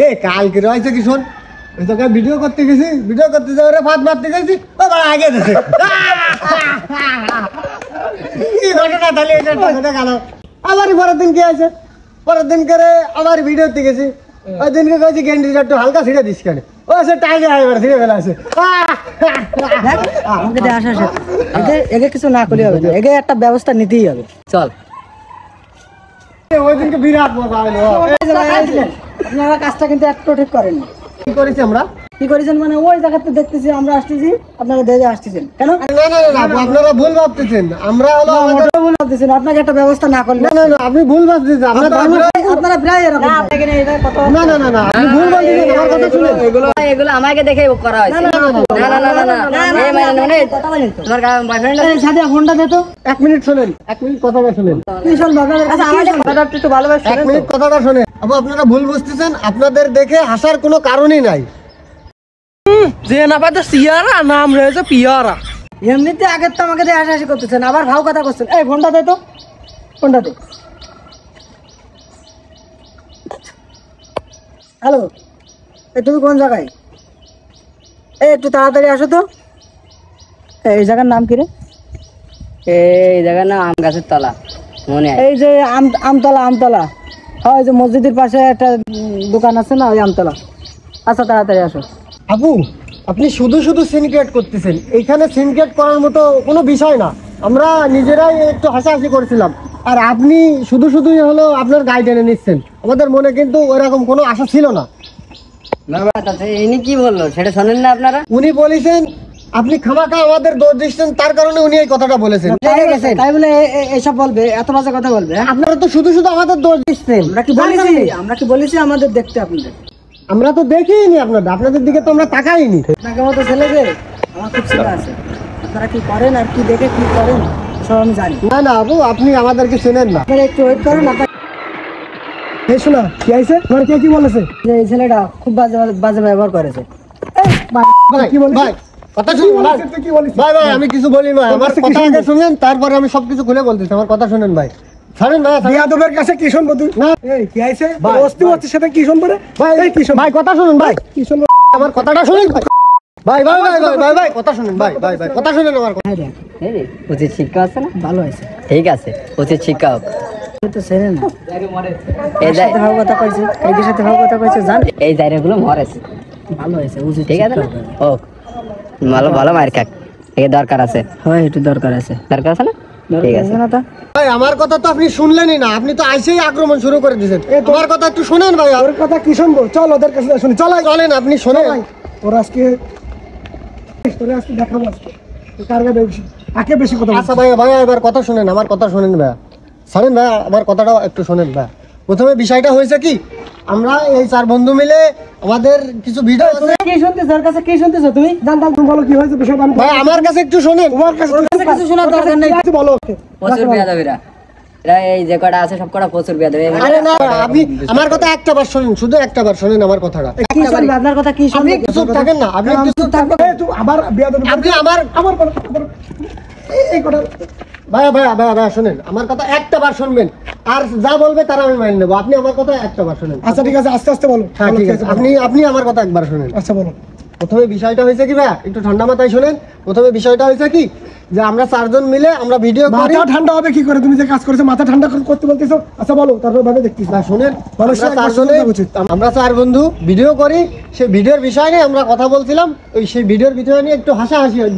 এ কালকে রয়েছে কি শোন, ওই তোকে ভিডিও করতে গেছি, ভিডিও করতে যাওয়ার ফাঁদ মারতে গেছি, ও বাবা আগে দিছে কি ঘটনা তাহলে এটা ঘটনা গেল। আবার পরের দিন কি আছে, পরের দিন করে আবার ভিডিওতে গেছি, ওই দিনকে কয়েছি গেন্ডিটা একটু হালকা ছিঁড়ে দিস কেন, ও সে টাইলে এবার ছিঁড়ে ফেলা আছে। আমাকে দিয়ে আসা এগে কিছু না করলে হবে না, এগে একটা ব্যবস্থা নিতেই হবে। চল ওই দিনকে বিরাট মজা হলো। আপনারা কাজটা কিন্তু একটু ঠিক করেন না। কি করেছি আমরা, কি করেছেন মানে ওই জায়গাতে দেখতেছি আমরা আসতেছি, আপনারা দেখে আসতেছেন কেন? না না না আপনারা ভুল ভাবতেছেন, আমরা হলো মোটেও ভুল ভাবতেছেন, আপনাকে একটা ব্যবস্থা না করলে। না না না আপনি ভুল ভাবতেছেন, আপনারা প্রায় এরকম। না না না না আপনি ভুল বলতেছেন, আমার কথা শুনে এগুলো আমাকে দেখে করা হয়েছে। না না না না এই মানে তোমার বয়ফ্রেন্ড আছে সাথে ফোনটা দে তো। 1 মিনিট শুনেন, 1 মিনিট কথাটা শুনেন। কি শুনবো আপনাদের? আচ্ছা আমাদের কথাটা একটু ভালোভাবে 1 মিনিট কথাটা শুনেন। আবু আপনারা ভুল বুঝতেছেন, আপনাদের দেখে হাসার কোনো কারণই নাই। যে না পাতে সিয়ারা নাম রয়েছে পিয়ারা। এমনিতে আগের তো আমাকে দিয়ে হাসাহাসি করতেছেন, আবার ভাও কথা করছেন। এই ফোনটা দে তো, ফোনটা দে। হ্যালো, এই তুমি কোন জায়গায়? এই একটু তাড়াতাড়ি আসো তো। এই জায়গার নাম কি রে? এই জায়গা না আম গাছের তলা, মনে এই যে আমতলা, আমতলা। হয় যে মসজিদের পাশে একটা দোকান আছে না, ওই আমতলা। আচ্ছা তাড়াতাড়ি আসো। আবু আপনি শুধু শুধু সিনক্রিয়েট করতেছেন, এইখানে সিনক্রিয়েট করার মতো কোনো বিষয় না, আমরা নিজেরাই একটু হাসাহাসি করেছিলাম, আর আপনি শুধু শুধুই হলো আপনার গাইড এনে নিচ্ছেন, আমাদের মনে কিন্তু ওইরকম কোনো আশা ছিল না। ইনি কি বললো সেটা শোনেন না আপনারা? উনি বলেছেন আপনি খামাখা আমাদের দোষ দিচ্ছেন, তার কারণে উনি এই কথাটা বলেছেন। তাই বলে এসব বলবে, এত বাজে কথা বলবে? আপনারা তো শুধু শুধু আমাদের দোষ দিচ্ছেন। আমরা কি বলেছি আমাদের দেখতে আপনাদের? আমরা তো দেখিনি আপনাদের দিকে তো আমরা তাকাইনি। আপনাকে মতো ছেলে যে আমার খুব ছেলে আছে, আপনারা কি করেন আর কি দেখে কি করেন সব আমি জানি। না না আবু আপনি আমাদেরকে চেনেন না। আপনারা একটু ওয়েট করেন। এই শোনা কি আইছে, তোমার কে কি বলেছে? যে এই ছেলেটা খুব বাজে বাজে ব্যবহার করেছে। ভাই কি বলিস ভাই, কথা শুনুন ভাই, কি বলিস ভাই? ভাই আমি কিছু বলি না, আমার কথা আগে শুনেন, তারপরে আমি সবকিছু খুলে বলতেছি, আমার কথা শুনেন ভাই। শুনেন ভাই, বিয়াদবের কাছে কি শুনবো তুই? না এই কি আইছে, বস্তি বস্তির সাথে কি শুনবো রে ভাই? এই কি শুন ভাই, কথা শুনুন ভাই, কি শুনবো আমার কথাটা শুনুন ভাই। ভাই ভাই ভাই ভাই ভাই ভাই কথা শুনুন ভাই, ভাই ভাই কথা শুনুন আমার কথা। উচিত শিক্ষা আছে না? ভালো হয়েছে, ঠিক আছে, উচিত শিক্ষা হোক। তো ছেলে না এই সাথে ভালো কথা কইছে, কাইকের সাথে ভালো কথা কইছে, জান এই জায়গাগুলো মরেছে, ভালো হয়েছে, উচিত ঠিক আছে না? হোক, ভালো ভালো মার খাক, এই দরকার আছে, হয় একটু দরকার আছে। দরকার আছে না? ঠিক আছে না তা ভাই আমার কথা তো আপনি শুনলেনই না, আপনি তো আইসেই আক্রমণ শুরু করে দিয়েছেন। তোমার কথা একটু শুনেন ভাই। ওর কথা কি শুনবো, চল ওদের কাছে শুনি, চল চলেন আপনি শোনেন। ওরা আজকে দেখাবো আজকে কারগে বেশি কথা। আচ্ছা ভাই ভাই এবার কথা শুনেন, আমার কথা শুনেন ভাই, শুনেন ভাই আমার কথাটা একটু শুনেন ভাই। প্রথমে বিষয়টা হয়েছে কি, আমরা এই 4 বন্ধু মিলে আমাদের কিছু ভিডিও আছে। কি শুনতেছ? ওর কাছে কি শুনতেছ তুমি? জান জান তুমি বলো কি হয়েছে বিষয়টা। ভাই আমার কাছে একটু শুনেন, তোমার কাছে কিছু শোনার দরকার নেই, কিছু বলো। প্রচুর বিয়াদবিরা, এরা এই যে কটা আছে সব কটা প্রচুর বিয়াদবি। আরে না আপনি আমার কথা একটা বার শুনুন, শুধু একটা বার শুনেন আমার কথাটা। কি শুনবে? আপনার কথা কি আপনি শুনবে? একটু চুপ থাকেন না, আপনি একটু চুপ থাকবেন। আবার আপনি আমার এই কথা ভাই ভাই ভাই ভাই শুনেন আমার কথা একটা বার শুনবেন, আর যা বলবে তারা আমি মেনে নেবো। আপনি আমার কথা একটা বার শুনেন। আচ্ছা ঠিক আছে, আস্তে আস্তে বলো। হ্যাঁ ঠিক আছে, আপনি আমার কথা একবার শুনেন। আচ্ছা বলো। প্রথমে বিষয়টা হয়েছে কি ভাই, একটু ঠান্ডা মাথায় শুনেন। প্রথমে বিষয়টা হয়েছে কি, যে আমরা 4 জন মিলে আমরা ভিডিও করি। মাথা ঠান্ডা হবে কি করে, তুমি যে কাজ করেছো মাথা ঠান্ডা করতে বলতেছো? আচ্ছা বলো, তারপর ভাবে দেখতেছি। না শুনেন, আমরা 4 বন্ধু ভিডিও করি, সেই ভিডিওর বিষয় নিয়ে আমরা কথা বলছিলাম। ওই সেই ভিডিওর বিষয় নিয়ে একটু হাসাহাসি হয়,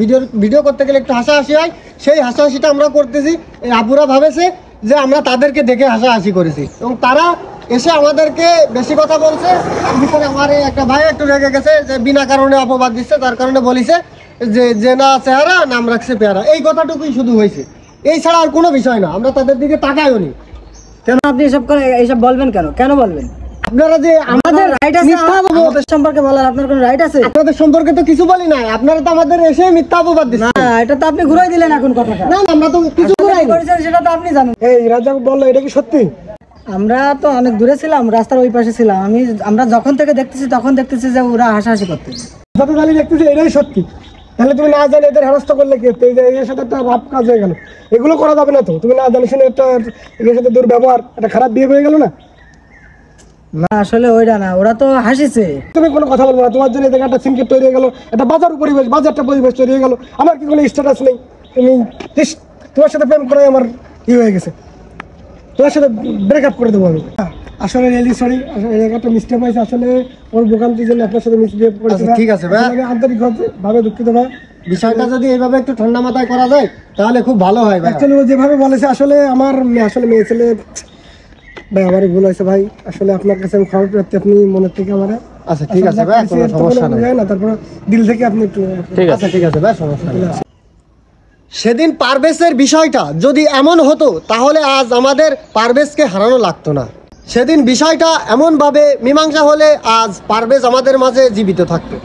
ভিডিও করতে গেলে একটু হাসাহাসি হয়, সেই হাসাহাসিটা আমরা করতেছি। এই আপুরা ভাবেছে যে আমরা তাদেরকে দেখে হাসাহাসি করেছি, এবং তারা এসে আমাদেরকে বেশি কথা বলছে। ভিতরে আমার একটা ভাই একটু রেগে গেছে, যে বিনা কারণে অপবাদ দিচ্ছে, তার কারণে বলিছে যে না চেহারা নাম রাখছে পেয়ারা, এই কথাটুকুই শুধু হয়েছে, এই ছাড়া আর কোনো বিষয় না। আমরা তাদের দিকে তাকাইও নি। কেন আপনি এসব করে এইসব বলবেন কেন? কেন বলবেন? আপনারা যে আমাদের রাইট আছে আমাদের সম্পর্কে বলার, আপনার কোনো রাইট আছে? আপনাদের সম্পর্কে তো কিছু বলি নাই, আপনারা তো আমাদের এসে মিথ্যা অপবাদ দিচ্ছেন। না এটা তো আপনি ঘুরাই দিলেন এখন কথাটা। না না আমরা তো কিছু ঘুরাই করেছেন সেটা তো আপনি জানেন। এই রাজা বললো, এটা কি সত্যি? আমরা তো অনেক দূরে ছিলাম, রাস্তার ওই পাশে ছিলাম। আমরা যখন থেকে দেখতেছি তখন দেখতেছি যে ওরা হাসাহাসি করতেছে। যত গালি দেখতেছি এটাই সত্যি, তাহলে তুমি না জানে এদের হেনস্থা করলে কি? এর সাথে একটা রাপ কাজ হয়ে গেল, এগুলো করা যাবে না তো। তুমি না জানি শুনে একটা এর সাথে দুর্ব্যবহার, একটা খারাপ বিয়ে হয়ে গেল না। না আসলে ওইটা না, ওরা তো হাসিছে। তুমি কোনো কথা বলবো না, তোমার জন্য এদিকে একটা সিনকেট তৈরি হয়ে গেল, একটা বাজারটা পরিবেশ তৈরি হয়ে গেল, আমার কি কোনো স্ট্যাটাস নেই? তুমি ইস, তোমার সাথে প্রেম করে আমার হয়ে গেছে, তোমার সাথে ব্রেকআপ করে দেবো আমি। আসলে রিয়েলি সরি, একটা মিস্টেক হয়েছে, আসলে ওর ভোগান্তির জন্য আপনার সাথে মিসবিহেভ করেছে। ঠিক আছে ভাই, আন্তরিকভাবে দুঃখিত ভাই। বিষয়টা যদি এইভাবে একটু ঠান্ডা মাথায় করা যায় তাহলে খুব ভালো হয় ভাই। অ্যাকচুয়ালি ও যেভাবে বলেছে, আসলে আমার আসলে মেয়ে ছেলে ভাই, আমারই ভুল হয়েছে ভাই। আসলে আপনার কাছে আমি ক্ষমা প্রার্থী, আপনি মনের থেকে আমার। আচ্ছা ঠিক আছে ভাই, কোনো সমস্যা নেই না, তারপর দিল থেকে আপনি একটু। আচ্ছা ঠিক আছে ভাই, সমস্যা নেই। সেদিন পারভেজের বিষয়টা যদি এমন হতো তাহলে আজ আমাদের পারভেজকে হারানো লাগতো না। সেদিন বিষয়টা এমনভাবে মীমাংসা হলে আজ পারভেজ আমাদের মাঝে জীবিত থাকতো।